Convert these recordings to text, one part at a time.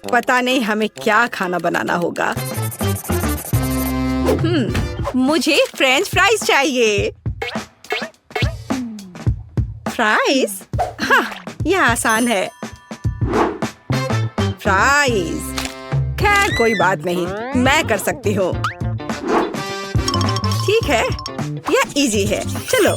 पता नहीं हमें क्या खाना बनाना होगा। मुझे फ्रेंच फ्राइज चाहिए। फ्राइज? हाँ, यह आसान है। फ्राइज। खैर कोई बात नहीं, मैं कर सकती हूँ। ठीक है, यह इजी है। चलो।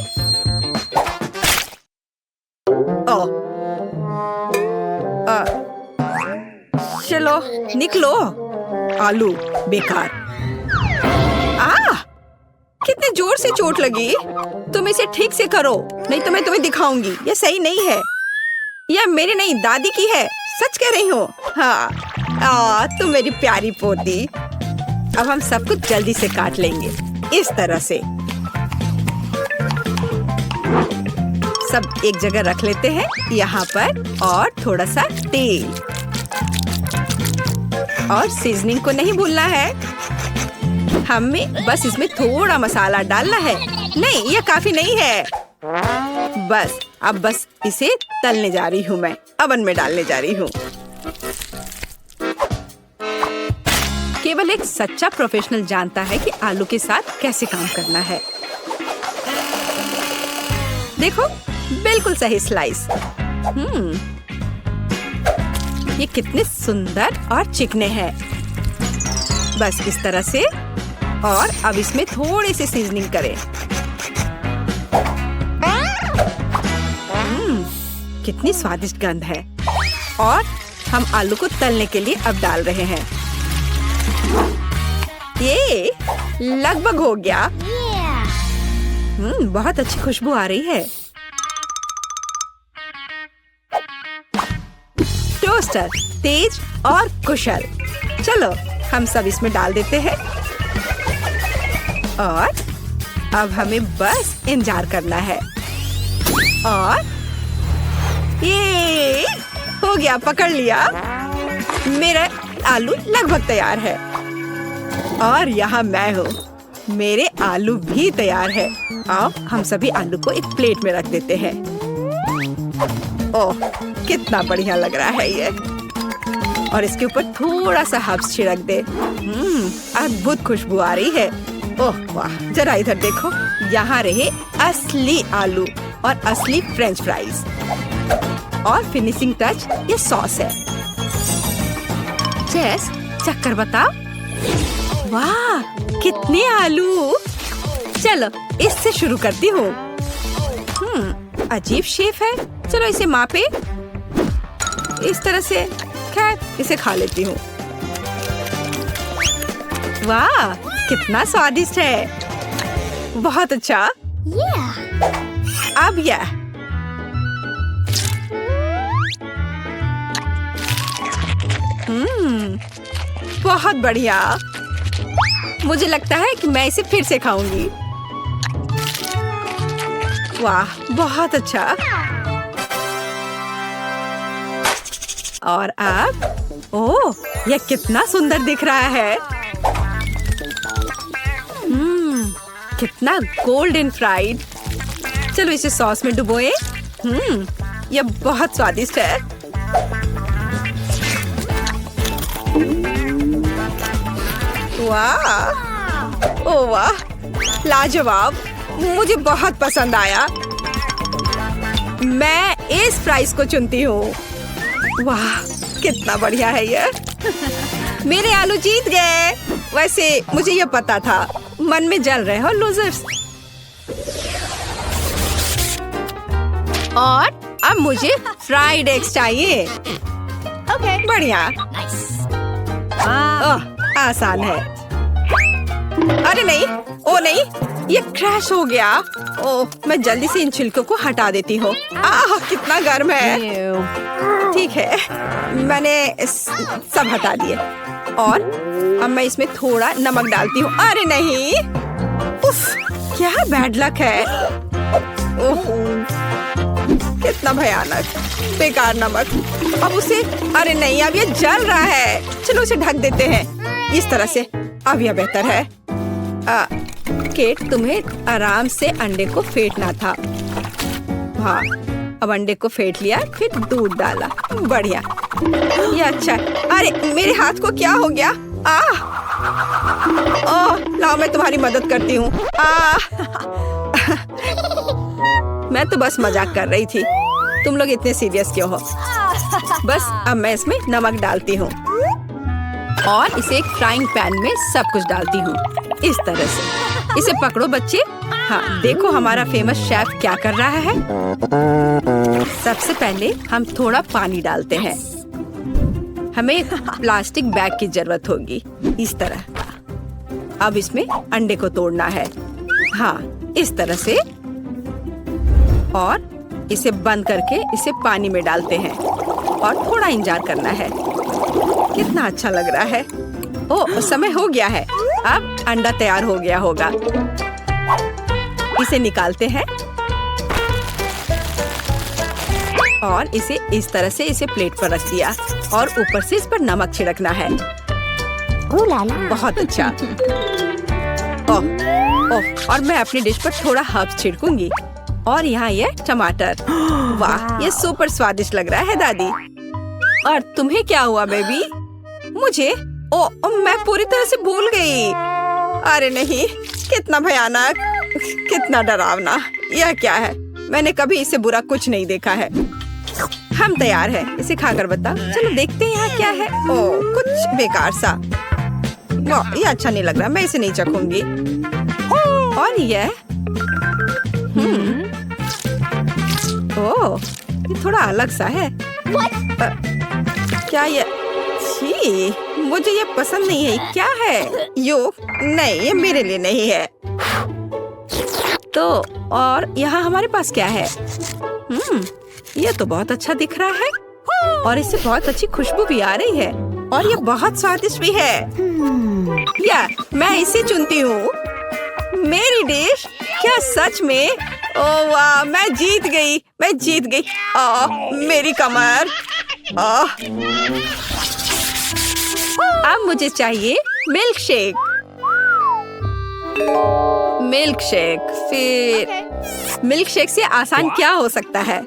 चलो निकलो। आलू बेकार। कितने जोर से चोट लगी। तुम इसे ठीक से करो, नहीं तो मैं तुम्हें दिखाऊंगी। यह सही नहीं है। यह मेरी नहीं, दादी की है। सच कह रही हूँ। हाँ, तुम मेरी प्यारी पोती। अब हम सब कुछ जल्दी से काट लेंगे, इस तरह से। सब एक जगह रख लेते हैं यहाँ पर, और थोड़ा सा तेल और सीजनिंग को नहीं भूलना है। हमें बस इसमें थोड़ा मसाला डालना है। नहीं, यह काफी नहीं है। अब बस इसे तलने जा रही हूँ। मैं अवन में डालने जा रही हूँ। केवल एक सच्चा प्रोफेशनल जानता है कि आलू के साथ कैसे काम करना है। देखो, बिल्कुल सही स्लाइस। ये कितने सुंदर और चिकने हैं। बस इस तरह से। और अब इसमें थोड़ी सी सीजनिंग करें। कितनी स्वादिष्ट गंध है। और हम आलू को तलने के लिए अब डाल रहे हैं। ये लगभग हो गया। बहुत अच्छी खुशबू आ रही है। टोस्टर तेज और कुशल। चलो हम सब इसमें डाल देते हैं। और अब हमें बस इंतजार करना है। और ये हो गया, पकड़ लिया। मेरा आलू लगभग तैयार है। और यहाँ मैं हूँ। मेरे आलू भी तैयार है। अब हम सभी आलू को एक प्लेट में रख देते हैं। ओह, कितना बढ़िया लग रहा है ये। और इसके ऊपर थोड़ा सा हर्ब्स छिड़क दे। अद्भुत खुशबू आ रही है। ओह वाह, जरा इधर देखो। यहाँ रहे असली आलू और असली फ्रेंच फ्राइज। और फिनिशिंग टच ये सॉस है। जेस, चक्कर बताओ। वाह, कितने आलू। चलो इससे शुरू करती हूँ। अजीब शेप है। चलो इसे मापे। इस तरह से। खैर, इसे खा लेती हूँ। वाह, कितना स्वादिष्ट है। बहुत अच्छा। अब यह। बहुत बढ़िया। मुझे लगता है कि मैं इसे फिर से खाऊंगी। वाह, बहुत अच्छा। और अब, ओह, यह कितना सुंदर दिख रहा है। कितना गोल्डन फ्राइड। चलो इसे सॉस में डुबोए। यह बहुत स्वादिष्ट है। वाह, ओह वाह, लाजवाब। मुझे बहुत पसंद आया। मैं इस फ्राइज को चुनती हूँ। वाह, कितना बढ़िया है ये। मेरे आलू जीत गए। वैसे मुझे ये पता था। मन में जल रहे हो लूजर्स। और अब मुझे फ्राइड एग्स चाहिए। बढ़िया। आसान है। अरे नहीं, ओ नहीं, ये क्रैश हो गया। ओह, मैं जल्दी से इन छिलकों को हटा देती हूँ। कितना गर्म है। ठीक है, मैंने सब हटा दिए। और अब मैं इसमें थोड़ा नमक डालती हूँ। अरे नहीं, उफ, क्या बैड लक है। ओह, कितना भयानक, बेकार नमक। अब उसे, अरे नहीं, अब ये जल रहा है। चलो उसे ढक देते हैं इस तरह से। अब यह बेहतर है। केट, तुम्हें आराम से अंडे को फेंटना था। हाँ, अब अंडे को फेंट लिया, फिर दूध डाला। बढ़िया। ये अच्छा है। अरे मेरे हाथ को क्या हो गया? ओह, लाओ मैं तुम्हारी मदद करती हूँ। मैं तो बस मजाक कर रही थी। तुम लोग इतने सीरियस क्यों हो? बस अब मैं इसमें नमक डालती हूँ और इसे एक फ्राइंग पैन में सब कुछ डालती हूँ इस तरह से। इसे पकड़ो बच्चे। हाँ, देखो हमारा फेमस शेफ क्या कर रहा है। सबसे पहले हम थोड़ा पानी डालते हैं। हमें एक प्लास्टिक बैग की जरूरत होगी इस तरह का। अब इसमें अंडे को तोड़ना है। हाँ, इस तरह से। और इसे बंद करके इसे पानी में डालते हैं और थोड़ा इंतजार करना है। कितना अच्छा लग रहा है। ओह, समय हो गया है। अब अंडा तैयार हो गया होगा। इसे निकालते हैं और इसे इस तरह से इसे प्लेट पर रख दिया और ऊपर से इस पर नमक छिड़कना है। बहुत अच्छा। ओह, ओह, और मैं अपनी डिश पर थोड़ा हर्ब्स छिड़कूंगी। और यहाँ ये टमाटर। वाह, ये सुपर स्वादिष्ट लग रहा है दादी। और तुम्हें क्या हुआ बेबी? मुझे? ओह, मैं पूरी तरह से भूल गई। अरे नहीं, कितना भयानक, कितना डरावना। यह क्या है? मैंने कभी इससे बुरा कुछ नहीं देखा है। हम तैयार हैं। इसे खाकर बताओ। चलो देखते हैं यहाँ क्या है। ओह, कुछ बेकार सा। वाह, ये अच्छा नहीं लग रहा। मैं इसे नहीं चखूंगी। और यह ओह, ये थोड़ा अलग सा है। क्या ये? छी, मुझे ये पसंद नहीं है। क्या है? यो, नहीं, ये मेरे लिए नहीं है। तो और यहाँ हमारे पास क्या है? ये तो बहुत अच्छा दिख रहा है और इससे बहुत अच्छी खुशबू भी आ रही है और ये बहुत स्वादिष्ट भी है। या मैं इसे चुनती हूँ। मेरी डिश। क्या सच में? ओह वाह, मैं जीत गई। मैं जीत गई। मेरी कमर। अब मुझे चाहिए मिल्क शेक। Milk shake. फिर मिल्क शेक से आसान क्या हो सकता है?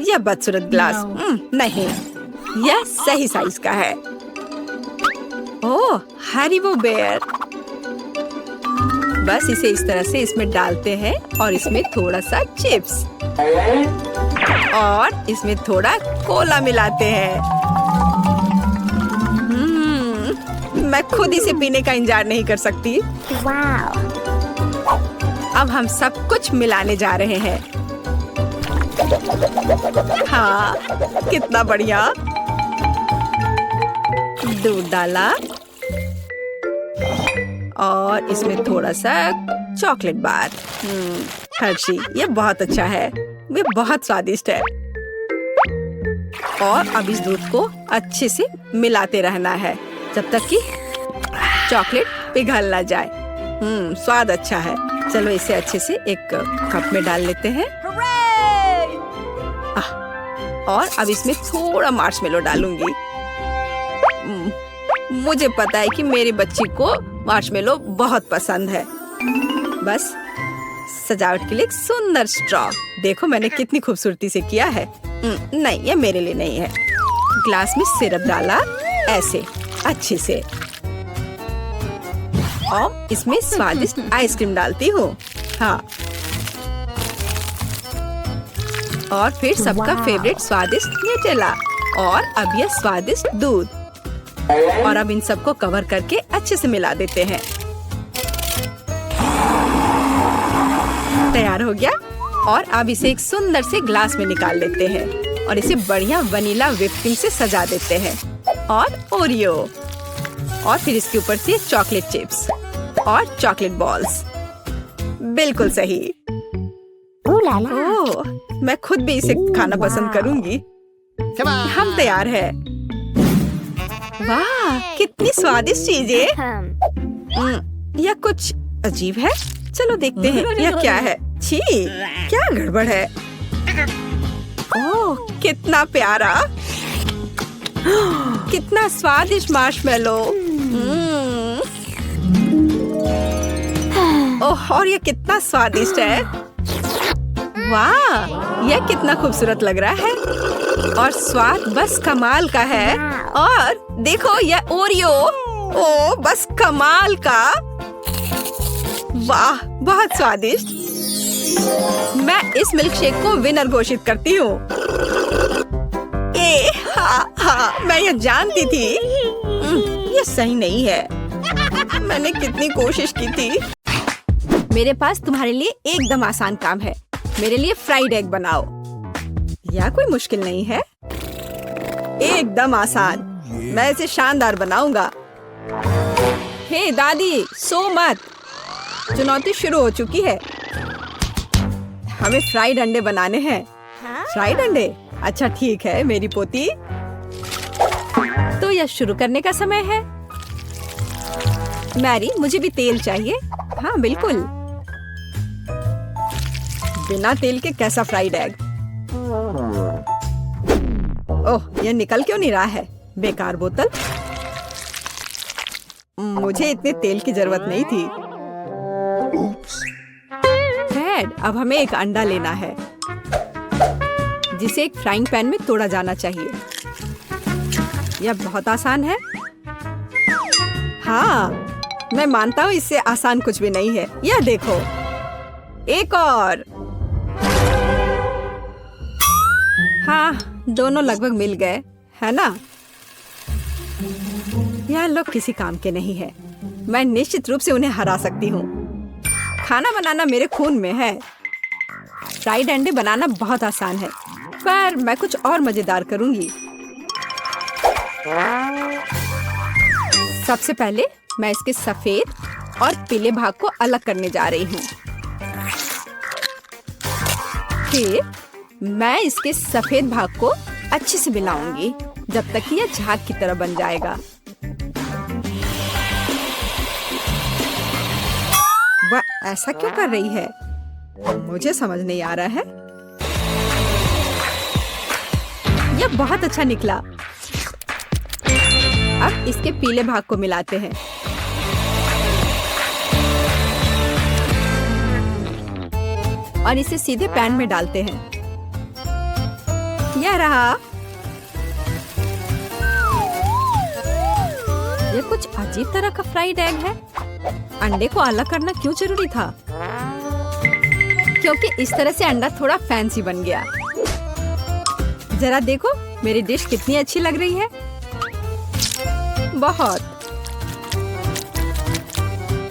यह बदसूरत ग्लास। नहीं, यह सही साइज का है। ओह, हरीबो बेयर। बस इसे इस तरह से इसमें डालते हैं और इसमें थोड़ा सा चिप्स और इसमें थोड़ा कोला मिलाते हैं। मैं खुद इसे पीने का इंतजार नहीं कर सकती। अब हम सब कुछ मिलाने जा रहे हैं। हाँ, कितना बढ़िया। दूध डाला और इसमें थोड़ा सा चॉकलेट बार। हर्शी, ये बहुत अच्छा है। ये बहुत स्वादिष्ट है। और अब इस दूध को अच्छे से मिलाते रहना है जब तक कि चॉकलेट पिघल ना जाए। स्वाद अच्छा है। चलो इसे अच्छे से एक कप में डाल लेते हैं। और अब इसमें थोड़ा मार्शमेलो डालूंगी। मुझे पता है कि मेरी बच्ची को मार्शमेलो बहुत पसंद है। बस सजावट के लिए एक सुंदर स्ट्रॉ। देखो मैंने कितनी खूबसूरती से किया है। नहीं, ये मेरे लिए नहीं है। ग्लास में सिरप डाला ऐसे अच्छे से और इसमें स्वादिष्ट आइसक्रीम डालती हूँ। हाँ, और फिर सबका फेवरेट स्वादिष्ट न्यूटेला और अब यह स्वादिष्ट दूध। और अब इन सबको कवर करके अच्छे से मिला देते हैं। तैयार हो गया। और अब इसे एक सुंदर से ग्लास में निकाल लेते हैं और इसे बढ़िया वनीला व्हिप क्रीम से सजा देते हैं और ओरियो और फिर इसके ऊपर से चॉकलेट चिप्स और चॉकलेट बॉल्स। बिल्कुल सही। ओह, मैं खुद भी इसे खाना पसंद करूंगी। हम तैयार हैं। वाह, कितनी स्वादिष्ट चीजें। यह कुछ अजीब है। चलो देखते हैं यह क्या है। छी, क्या गड़बड़ है? ओह, कितना प्यारा, कितना स्वादिष्ट मार्शमेलो। ओह, और ये कितना स्वादिष्ट है। वाह, यह कितना खूबसूरत लग रहा है और स्वाद बस कमाल का है। और देखो यह ओरियो, ओ बस कमाल का। वाह, बहुत स्वादिष्ट। मैं इस मिल्क शेक को विनर घोषित करती हूँ। मैं ये जानती थी। ये सही नहीं है। मैंने कितनी कोशिश की थी। मेरे पास तुम्हारे लिए एकदम आसान काम है। मेरे लिए फ्राइड एग बनाओ। यह कोई मुश्किल नहीं है, एकदम आसान। मैं इसे शानदार बनाऊंगा। हे दादी, सो मत। चुनौती शुरू हो चुकी है। हमें फ्राइड अंडे बनाने हैं। फ्राइड अंडे? अच्छा ठीक है मेरी पोती। तो यह शुरू करने का समय है। मैरी, मुझे भी तेल चाहिए। हाँ बिल्कुल। बिना तेल के कैसा फ्राइड एग? ओह, यह निकल क्यों नहीं रहा है? बेकार बोतल। मुझे इतने तेल की जरूरत नहीं थी। डैड, अब हमें एक अंडा लेना है जिसे एक फ्राइंग पैन में तोड़ा जाना चाहिए। यह बहुत आसान है। हाँ, मैं मानता हूँ इससे आसान कुछ भी नहीं है। यह देखो, एक और। हाँ, दोनों लगभग मिल गए, है ना? यह लोग किसी काम के नहीं है। मैं निश्चित रूप से उन्हें हरा सकती हूँ। खाना बनाना मेरे खून में है। फ्राइड अंडे बनाना बहुत आसान है, पर मैं कुछ और मजेदार करूंगी। सबसे पहले मैं इसके सफेद और पीले भाग को अलग करने जा रही हूँ। फिर मैं इसके सफेद भाग को अच्छे से मिलाऊंगी जब तक कि यह झाग की तरह बन जाएगा। वह ऐसा क्यों कर रही है? मुझे समझ नहीं आ रहा है। यह बहुत अच्छा निकला। अब इसके पीले भाग को मिलाते हैं। और इसे सीधे पैन में डालते हैं। यह रहा। यह कुछ अजीब तरह का फ्राइड एग है। अंडे को अलग करना क्यों जरूरी था? क्योंकि इस तरह से अंडा थोड़ा फैंसी बन गया। जरा देखो मेरी डिश कितनी अच्छी लग रही है। बहुत।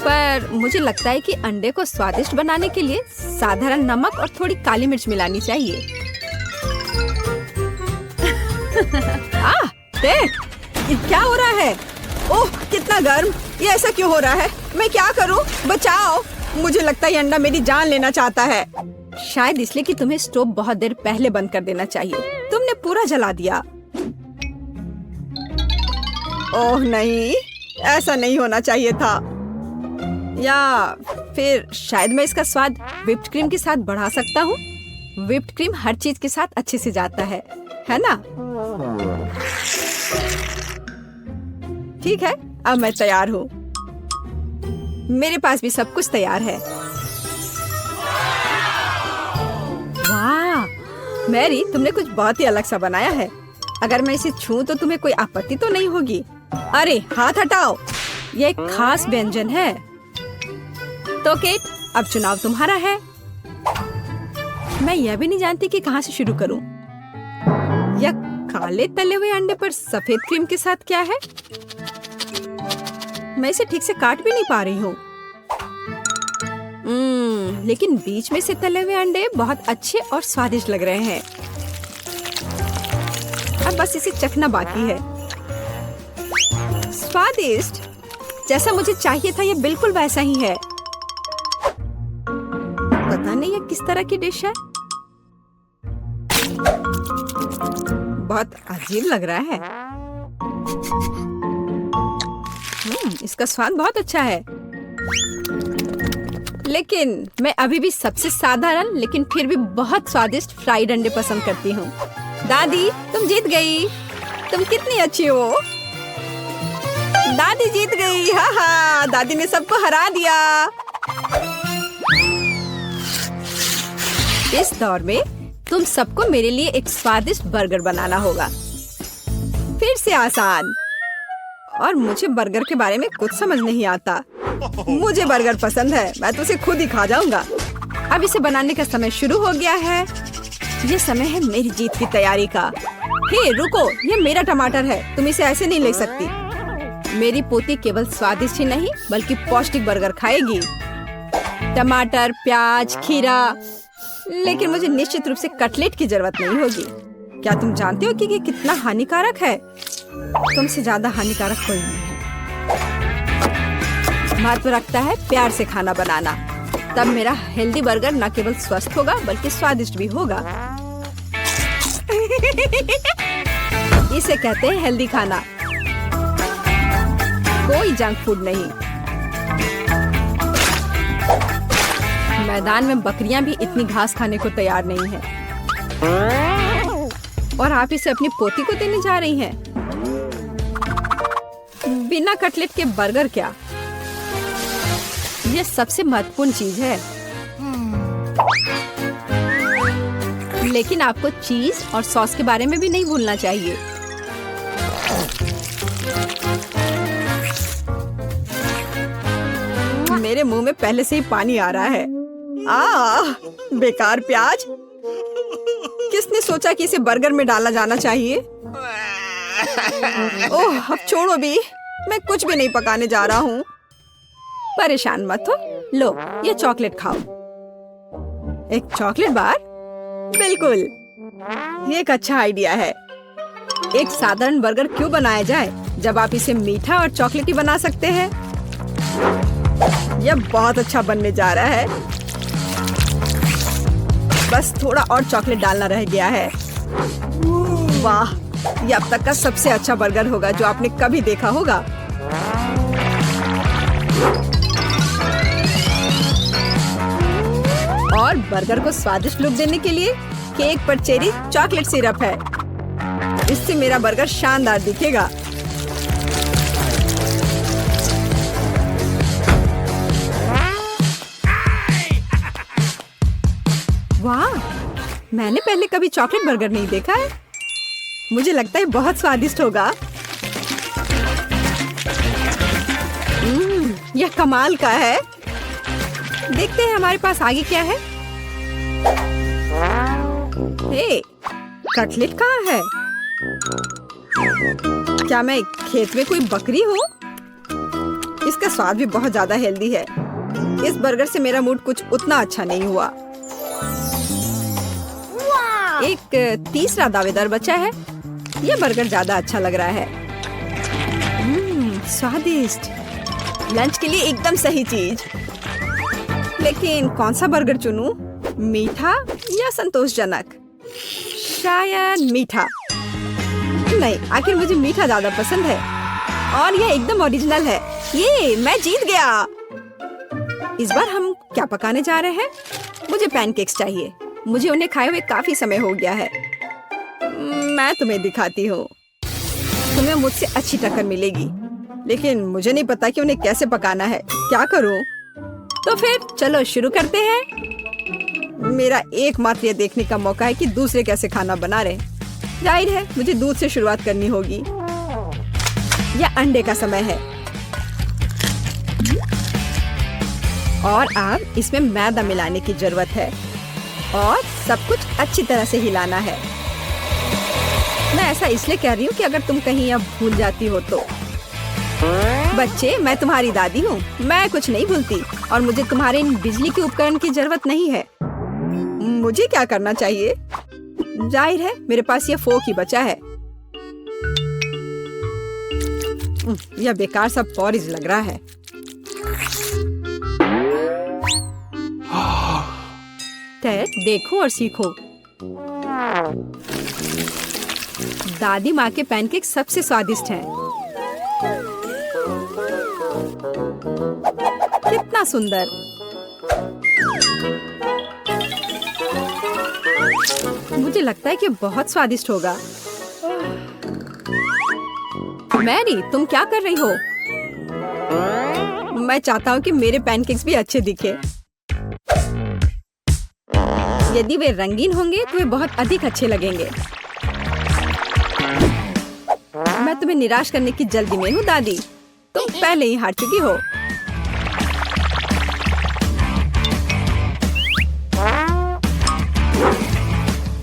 पर मुझे लगता है कि अंडे को स्वादिष्ट बनाने के लिए साधारण नमक और थोड़ी काली मिर्च मिलानी चाहिए। देख, ये क्या हो रहा है? ओह, कितना गर्म। ये ऐसा क्यों हो रहा है? मैं क्या करूं? बचाओ। मुझे लगता है ये अंडा मेरी जान लेना चाहता है। शायद इसलिए कि तुम्हें स्टोव बहुत देर पहले बंद कर देना चाहिए। तुमने पूरा जला दिया। ओह नहीं, ऐसा नहीं होना चाहिए था। या फिर शायद मैं इसका स्वाद व्हिप्ड क्रीम के साथ बढ़ा सकता हूँ। व्हिप्ड क्रीम हर चीज के साथ अच्छे से जाता है ना? ठीक है, अब मैं तैयार हूँ। मेरे पास भी सब कुछ तैयार है। वाह, मैरी, तुमने कुछ बहुत ही अलग सा बनाया है। अगर मैं इसे छूं तो तुम्हें कोई आपत्ति तो नहीं होगी? अरे हाथ हटाओ, यह एक खास व्यंजन है। तो केट, अब चुनाव तुम्हारा है। मैं यह भी नहीं जानती कि कहाँ से शुरू करूं। यह काले तले हुए अंडे पर सफेद क्रीम के साथ क्या है? मैं इसे ठीक से काट भी नहीं पा रही हूँ। लेकिन बीच में से तले हुए अंडे बहुत अच्छे और स्वादिष्ट लग रहे हैं। अब बस इसे चखना बाकी है। स्वादिष्ट, जैसा मुझे चाहिए था, यह बिल्कुल वैसा ही है। पता नहीं यह किस तरह की डिश है। बहुत अजीब लग रहा है। इसका स्वाद बहुत अच्छा है। लेकिन मैं अभी भी सबसे साधारण लेकिन फिर भी बहुत स्वादिष्ट फ्राइड अंडे पसंद करती हूँ। दादी, तुम जीत गई। तुम कितनी अच्छी हो। दादी जीत गई। हाँ हाँ, दादी ने सबको हरा दिया। इस दौर में तुम सबको मेरे लिए एक स्वादिष्ट बर्गर बनाना होगा। फिर से आसान। और मुझे बर्गर के बारे में कुछ समझ नहीं आता। मुझे बर्गर पसंद है, मैं तो उसे खुद ही खा जाऊंगा। अब इसे बनाने का समय शुरू हो गया है। ये समय है मेरी जीत की तैयारी का। हे रुको, ये मेरा टमाटर है, तुम इसे ऐसे नहीं ले सकती। मेरी पोती केवल स्वादिष्ट ही नहीं बल्कि पौष्टिक बर्गर खाएगी। टमाटर, प्याज, खीरा। लेकिन मुझे निश्चित रूप से कटलेट की जरूरत नहीं होगी। क्या तुम जानते हो कि ये कितना हानिकारक है? तुमसे ज्यादा हानिकारक कोई नहीं है। महत्व रखता है प्यार से खाना बनाना। तब मेरा हेल्दी बर्गर न केवल स्वस्थ होगा बल्कि स्वादिष्ट भी होगा। इसे कहते हैं हेल्दी खाना, कोई जंक फूड नहीं। मैदान में बकरियां भी इतनी घास खाने को तैयार नहीं हैं। और आप इसे अपनी पोती को देने जा रही हैं। बिना कटलेट के बर्गर क्या? ये सबसे महत्वपूर्ण चीज है। लेकिन आपको चीज और सॉस के बारे में भी नहीं भूलना चाहिए। मेरे मुंह में पहले से ही पानी आ रहा है। बेकार प्याज। किसने सोचा कि इसे बर्गर में डाला जाना चाहिए? ओह, अब छोड़ो भी, मैं कुछ भी नहीं पकाने जा रहा हूँ। परेशान मत हो, लो ये चॉकलेट खाओ। एक चॉकलेट बार? बिल्कुल, ये एक अच्छा आइडिया है। एक साधारण बर्गर क्यों बनाया जाए जब आप इसे मीठा और चॉकलेटी बना सकते हैं? यह बहुत अच्छा बनने जा रहा है। बस थोड़ा और चॉकलेट डालना रह गया है। वाह, यह अब तक का सबसे अच्छा बर्गर होगा जो आपने कभी देखा होगा। और बर्गर को स्वादिष्ट लुक देने के लिए केक पर चेरी चॉकलेट सिरप है। इससे मेरा बर्गर शानदार दिखेगा। वाह, मैंने पहले कभी चॉकलेट बर्गर नहीं देखा है। मुझे लगता है बहुत स्वादिष्ट होगा। यह कमाल का है। देखते हैं हमारे पास आगे क्या है। हे, कटलेट कहाँ है? क्या मैं खेत में कोई बकरी हूँ? इसका स्वाद भी बहुत ज्यादा हेल्दी है। इस बर्गर से मेरा मूड कुछ उतना अच्छा नहीं हुआ। एक तीसरा दावेदार बचा है। यह बर्गर ज्यादा अच्छा लग रहा है। स्वादिष्ट। लंच के लिए एकदम सही चीज। लेकिन कौन सा बर्गर चुनूं? मीठा या संतोषजनक? शायद मीठा। नहीं, आखिर मुझे मीठा ज्यादा पसंद है। और यह एकदम ओरिजिनल है। ये मैं जीत गया। इस बार हम क्या पकाने जा रहे हैं? मुझे पैनकेक्स चाहिए। मुझे उन्हें खाए हुए काफी समय हो गया है। मैं तुम्हें दिखाती हूँ। तुम्हें मुझसे अच्छी टक्कर मिलेगी, लेकिन मुझे नहीं पता कि उन्हें कैसे पकाना है। क्या करूँ? तो फिर चलो शुरू करते हैं। मेरा एकमात्र यह देखने का मौका है कि दूसरे कैसे खाना बना रहे। जाहिर है मुझे दूध से शुरुआत करनी होगी। यह अंडे का समय है। और अब इसमें मैदा मिलाने की जरूरत है और सब कुछ अच्छी तरह से हिलाना है। मैं ऐसा इसलिए कह रही हूँ कि अगर तुम कहीं अब भूल जाती हो तो। बच्चे, मैं तुम्हारी दादी हूँ। मैं कुछ नहीं भूलती और मुझे तुम्हारे इन बिजली के उपकरण की जरूरत नहीं है। मुझे क्या करना चाहिए? जाहिर है मेरे पास यह फोक ही बचा है। यह बेकार सा पॉरिज लग रहा है। टेड, देखो और सीखो। दादी माँ के पैनकेक सबसे स्वादिष्ट हैं। कितना सुंदर। मुझे लगता है कि बहुत स्वादिष्ट होगा। मैरी, तुम क्या कर रही हो? मैं चाहता हूँ कि मेरे पैनकेक्स भी अच्छे दिखे। यदि वे रंगीन होंगे तो वे बहुत अधिक अच्छे लगेंगे। मैं तुम्हें निराश करने की जल्दी में हूँ दादी, तुम पहले ही हार चुकी हो।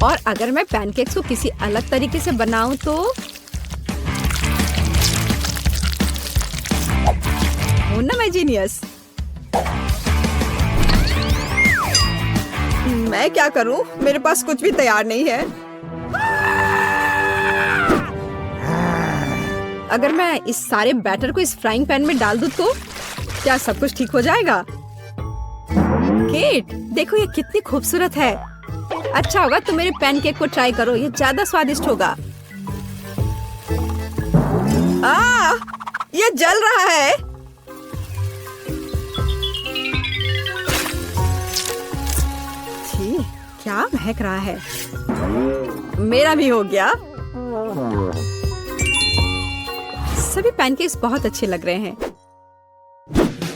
और अगर मैं पैनकेक्स को किसी अलग तरीके से बनाऊं तो हूं ना मैं जीनियस। मैं क्या करूं? मेरे पास कुछ भी तैयार नहीं है। अगर मैं इस सारे बैटर को इस फ्राइंग पैन में डाल दूं तो क्या सब कुछ ठीक हो जाएगा? केट, देखो ये कितनी खूबसूरत है। अच्छा होगा तुम मेरे पैनकेक को ट्राई करो, ये ज्यादा स्वादिष्ट होगा। ये जल रहा है। छी, क्या महक रहा है। मेरा भी हो गया। सभी पैनकेक्स बहुत अच्छे लग रहे हैं,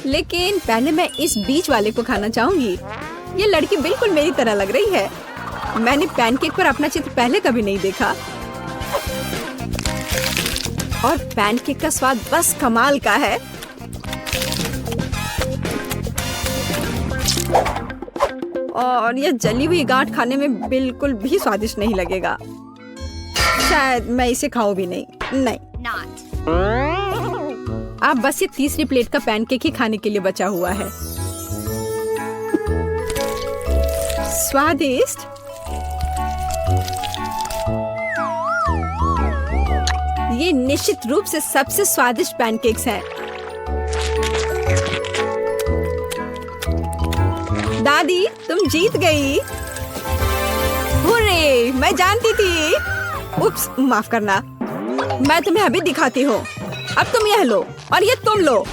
लेकिन पहले मैं इस बीच वाले को खाना चाहूंगी। ये लड़की बिल्कुल मेरी तरह लग रही है। मैंने पैनकेक पर अपना चित्र पहले कभी नहीं देखा और पैनकेक का स्वाद बस कमाल का है। और ये जली हुई गांठ खाने में बिल्कुल भी स्वादिष्ट नहीं लगेगा। शायद मैं इसे खाऊं भी नहीं। अब बस ये तीसरी प्लेट का पैनकेक ही खाने के लिए बचा हुआ है। स्वादिष्ट। ये निश्चित रूप से सबसे स्वादिष्ट पैनकेक्स हैं। दादी, तुम जीत गई। हुर्रे, मैं जानती थी। उप्स, माफ करना। मैं तुम्हें अभी दिखाती हूँ। अब तुम यह लो और ये तुम लो।